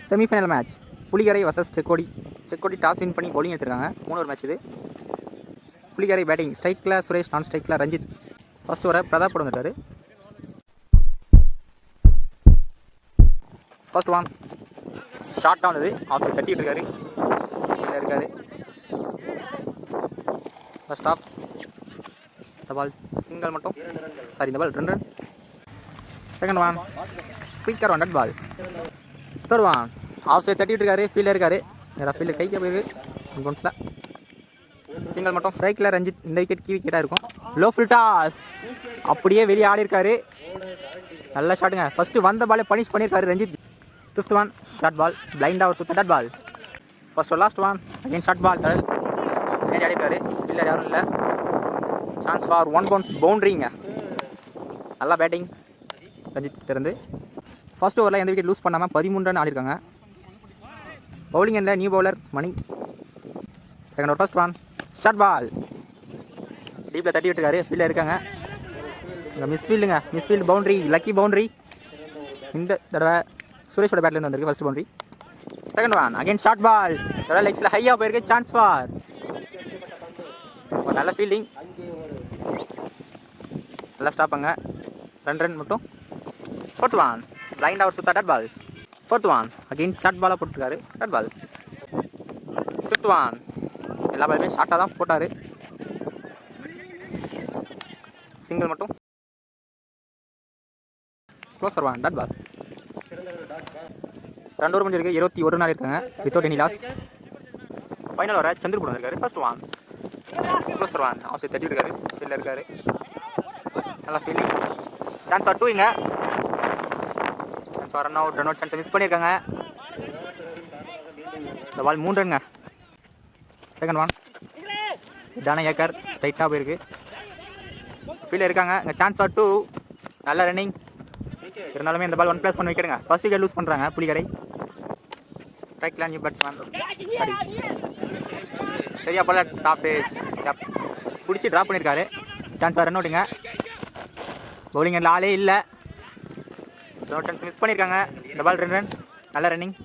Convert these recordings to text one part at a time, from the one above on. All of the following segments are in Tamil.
Semi-final match Pulikarai versus Sekkodi. Sekkodi toss win பண்ணி பவுலிங் எடுத்திருக்காங்க. 3 மேட்ச் இது. புலிகரை பேட்டிங். ஸ்ட்ரைக்கில் சுரேஷ், நான் ஸ்ட்ரைக்கில் ரஞ்சித். ஃபர்ஸ்ட் ஓவர் பிரதாப் போட வந்துட்டார். ஃபர்ஸ்ட் ஒன் ஷார்ட் தான் வந்தது. ஆஃப் சைட் தட்டிட்டு இருக்காரு. First off. இந்த பால் சிங்கிள் மட்டும், சாரி இந்த ball 2 run. Second one quicker 1 ball. Third one off side தட்டிட்டு இருக்காரு. ஃபீல்டர் இருக்காரு. நேராக ஃபீல்டர் கைக்கு போயிருக்கு. பவுன்ஸில் சிங்கிள் மட்டும். ஸ்ட்ரைக்கில் ரஞ்சித். இந்த விக்கெட் கீ விக்கெட்டாக இருக்கும். லோ ஃபுல் டாஸ் அப்படியே வெளியே ஆடி இருக்காரு. நல்ல ஷாட்டுங்க. ஃபர்ஸ்ட் வந்த பாலே பனிஷ் பண்ணியிருக்காரு Ranjith. Fifth one short ball. பிளைண்டாக ஒரு சுத்த ball. First last one again short ball. கடல் பின்னாடி ஆடி இருக்காரு. ஃபீல்டர் யாரும் இல்லை. சான்ஸ் ஃபார் 1 பவுன்ஸ் பவுண்ட்ரிங்க. நல்லா பேட்டிங் ரஞ்சித் கிட்ட இருந்து. ஃபர்ஸ்ட் ஓவரில் எந்த விக்கெட் லூஸ் பண்ணாமல் 13 ரன் ஆடிருக்காங்க. பவுலிங் எண்ணில் new bowler Mani. Second over first one short ball. டீப்பில் தட்டி விட்டுருக்காரு. ஃபீல்டில் இருக்காங்க. இங்கே மிஸ்ஃபீல்டுங்க. Misfield boundary, lucky boundary. இந்த தடவை சுரேஷோட பேட்லேருந்து வந்திருக்கு first boundary. Second one again short ball. தடவை லெக்ஸில் ஹையாக போயிருக்கு. சான்ஸ் ஃபார் ஒரு நல்ல ஃபீல்டிங். நல்லா ஸ்டாப்பாங்க. 2 ரன் மட்டும். ஃபோர்த் ஒன் பிளைண்ட் அவர் சுத்தா டட் பால். ஃபோர்த் ஒன் அகைன் ஷார்ட் பாலாக போட்டுருக்காரு. டட் பால். ஃபிஃப்த் ஒன் எல்லா பாலுமே ஷார்ட்டாக தான் போட்டார். சிங்கிள் மட்டும். க்ளோசர் ஒன் டட் பால். 2 ஓவர் முடிஞ்சிருக்கு. 21 நாள் இருக்காங்க வித்தவுட் எனி லாஸ். ஃபைனல் வர சந்திரபுரம் இருக்காரு. First one closer one off side தட்டி இருக்காரு. ஃபீல்டில் இருக்காரு. நல்லா ஃபீல்டிங். சான்ஸ் ஃபார் 2 இங்க. சான்ஸ் ஃபார் ரன் அவுட் சான்ஸை மிஸ் பண்ணியிருக்காங்க. இந்த பால் 3 ரன்ங்க. செகண்ட் ஒன் ஜான ஏக்கர் ஸ்ட்ரைட்டாக போயிருக்கு. ஃபீல்டில் இருக்காங்க. இங்கே சான்ஸ் ஃபார் 2. நல்ல ரன்னிங். இருந்தாலுமே இந்த பால் 1+1 விக்கெட்டுங்க. ஃபர்ஸ்ட் விக்கெட் லூஸ் பண்ணுறாங்க புலிகரை. ஸ்ட்ரைக்கில் நியூ பேட்ஸ்மேன் சரியா போல டாப் பிடிச்சி ட்ராப் பண்ணியிருக்காரு. சான்ஸ் ஃபார் ரன் அவுட்டுங்க. பவுலிங் எண்ணில் ஆளே இல்லை. சான்ஸ் மிஸ் பண்ணியிருக்காங்க. இந்த பால் 2 ரன். நல்ல ரன்னிங்.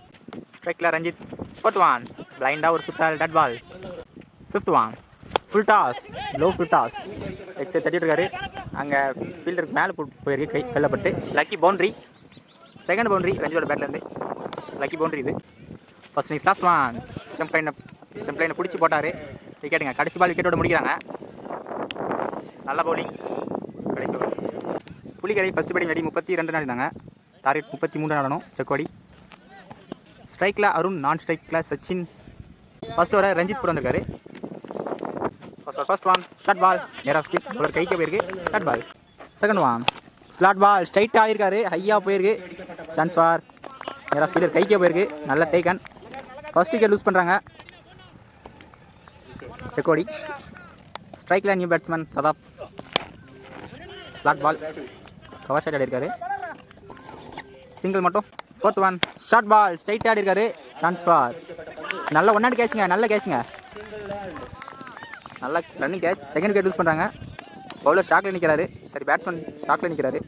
ஸ்ட்ரைக்கில் ரஞ்சித். ஃபோர்த் ஒன் பிளைண்டாக ஒரு சுத்தால் dot ball. Fifth one full toss. Low full toss. எக்ஸை தட்டிட்டு இருக்காரு. அங்கே ஃபீல்டருக்கு மேலே போயிருக்கு. கை கல்லப்பட்டு லக்கி பவுண்ட்ரி. செகண்ட் பவுண்ட்ரி ரஞ்சித்தோட பேட்லேருந்து. லக்கி பவுண்ட்ரி இது. First innings last one stump லைனை பிடிச்சி போட்டார். விக்கெட்டுங்க. கடைசி பால் விக்கெட்டோட முடிக்கிறாங்க. நல்ல பவுலிங். கடைசி over Pulikarai first batting ready. 32 run இருந்தாங்க. டார்கெட் 33 ஆடணும் செக்கோடி. ஸ்ட்ரைக்கில் அருண், நான் ஸ்ட்ரைக்கில் சச்சின். ஃபர்ஸ்ட் ஓவரை ரஞ்சித் போட வந்திருக்காரு. First one short ball. நேராக ஸ்பீட் பவுலர் கைக்கு போயிருக்கு. Short ball. Second one slot ball. ஸ்ட்ரைட்டாக ஆகிருக்காரு. ஹையாக போயிருக்கு. சான்ஸ் ஃபார் நேராக ஃபீல்டர் கைக்கே போயிருக்கு. நல்ல டேக்கன். ஃபர்ஸ்ட் விக்கெட் லூஸ் பண்ணுறாங்க செக்கோடி. ஸ்ட்ரைக்கில் new batsman Pratap. Slot ball. Cover shot ஆடிருக்காரு. சிங்கிள் மட்டும். Fourth one short ball. Straight ஆடிருக்காரு. சான்ஸ் ஃபார் நல்ல 1 கேட்சுங்க. நல்ல கேட்சுங்க. நல்ல running catch. Second wicket lose பண்ணுறாங்க. பவுலர் ஷாக்கில் நிற்கிறாரு. சரி பேட்ஸ்மேன் ஷாக்கில் நிற்கிறாரு.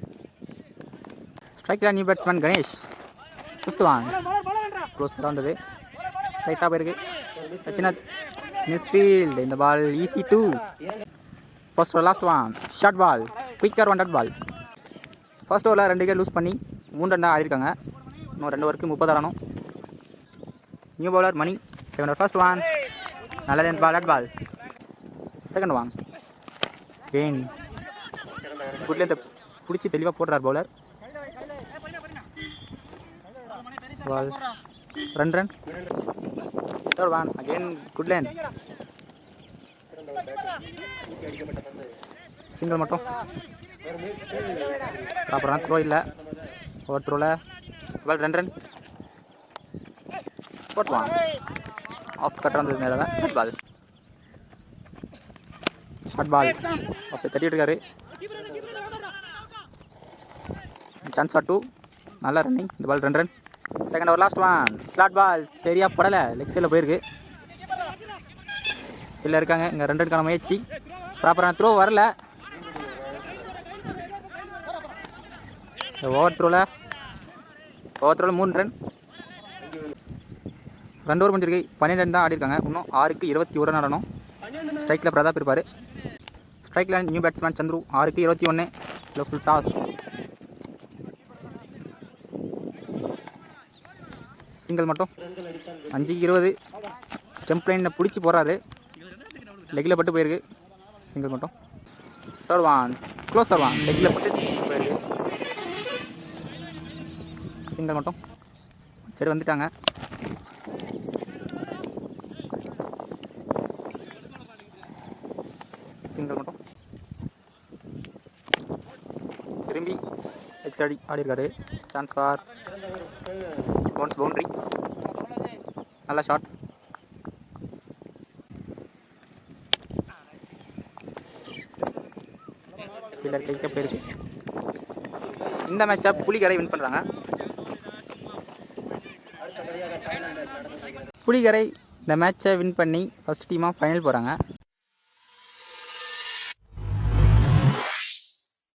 ஸ்ட்ரைக்கில் new batsman Ganesh. Fifth one க்ளோஸராக வந்தது. ஸ்ட்ரைட்டாக போயிருக்கு. சின்ன மிஸ்ஃபீல்டு. இந்த ball easy 2. First over last one short ball. Quicker 1 ball. First ஓவரில் 2 விக்கெட் லூஸ் பண்ணி 3 ரன் தான் ஆடிருக்காங்க. இன்னும் 2 ஓவருக்கு 30 ஆடணும். New bowler Mani. Second over first one நல்ல length ball dot ball. Second one again good லென்த்தை பிடிச்சி தெளிவாக போடுறார் bowler. Ball 2 run. Third one again good length. Single மட்டும். ப்ராப்பரான த்ரோ இல்லை. ஓவர் த்ரோவில் ball 2 run. Fourth one off cutter வந்தது. நேராக good ball. Short ball. Off தட்டி விட்டுருக்காரு. Chance for 2. நல்ல ரன்னிங். இந்த ball 2 run. Second over last one slot பால். சரியாக படலை. லெக் சைடில் போயிருக்கு. இல்லை இருக்காங்க. இங்கே 2 ரன்கான முயற்சி. ப்ராப்பரான த்ரோ வரல. Over த்ரோவில் 3 run. 2 ஓவர் முடிஞ்சிருக்கு. 12 ரன் தான் ஆடி இருக்காங்க. இன்னும் 6க்கு 21 ரன் ஆடணும். ஸ்ட்ரைக்கில் பிரதாப் இருப்பார். ஸ்ட்ரைக்கில் நியூ பேட்ஸ்மேன் சந்துரு. 6க்கு 21. இல்லை ஃபுல் டாஸ். சிங்கிள் மட்டும். 5க்கு 20. ஸ்டெம்ப் லைனில் பிடிச்சி போகிறாரு. லெக்கில் பட்டு போயிருக்கு. சிங்கிள் மட்டும். Third one closer one. லெக்கில் பட்டு போயிருக்கு. சிங்கிள் மட்டும். சரி வந்துட்டாங்க. சிங்கிள் மட்டும். திரும்பி எக்ஸ்ட்ரா ஆடி இருக்காரு. Chance for bounce boundary. நல்ல ஷாட். ஃபீல்டர் கைக்க போயிருக்கு. இந்த மேட்சை புலிகரை வின் பண்ணுறாங்க. புலிகரை இந்த மேட்சை வின் பண்ணி ஃபஸ்ட் டீமாக ஃபைனல் போகிறாங்க.